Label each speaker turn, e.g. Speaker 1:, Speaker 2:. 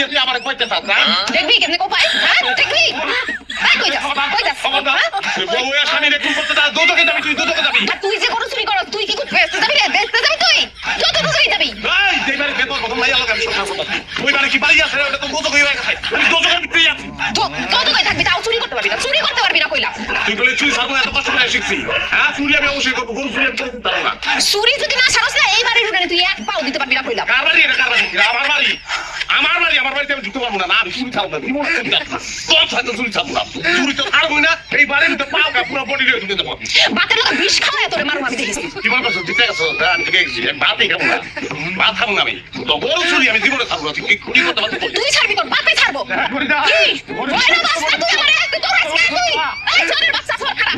Speaker 1: দিয়ে তুই আমার কইতে চাস না
Speaker 2: দেখবি কেমনে কোপায় হ্যাঁ দেখবি কই যা
Speaker 1: বউ এর স্বামী রে তুমি করতে দাও দুটোকে যাবি তুই দুটোকে যাবি
Speaker 2: আর তুই যে গরু চুরি করস তুই কি বেচতে যাবি রে বেচতে যাবি তুই যত চুরি যাবি
Speaker 1: এই যেবারে বেতন প্রথম মাইয়া লোক আমি সব কথা ওই মানে কি বাড়ি আছে ওটা তো দুটোকে হয়ে গেছে আমি দুটোকে বিক্রি আছি
Speaker 2: কত কই থাকবি তাও চুরি করতে পারবি না কইলা
Speaker 1: তুই বলে চুরি সারবো এত কষ্ট করে শিখছি হ্যাঁ চুরি আমি অবশ্যই করবো গরু চুরি আমি করতে পারবো না
Speaker 2: চুরি যদি না সারস না এই বাড়ির উঠানে তুই এক পাও দিতে পারবি না কইলা
Speaker 1: কার বাড়ি এটা কার বাড়ি আমার বাড়িতে আমি ঢুকতে পারবো না আমি চুরি খাবো না জীবন চুরি খাবো না তোর সাথে চুরি খাবো না চুরি তো ছাড়বো না এই বাড়ির মধ্যে পাও কা পুরো বডি ঢুকে দেবো
Speaker 2: বাতের লোক বিষ খাওয়ায় তোরে মারুম আমি দেখেছি
Speaker 1: কি মনে করছো দিতে গেছো আমি থেকে গেছি ভাতই খাবো না ভাত খাবো না আমি তো গরু চুরি আমি জীবনে খাবো না কি করতে পারবো
Speaker 2: তুই ছাড়বি তোর বাপে ছাড়বো কি বড় বাচ্চা তুই আমারে তোর আজকে তুই এই ছোট বাচ্চা সর খারাপ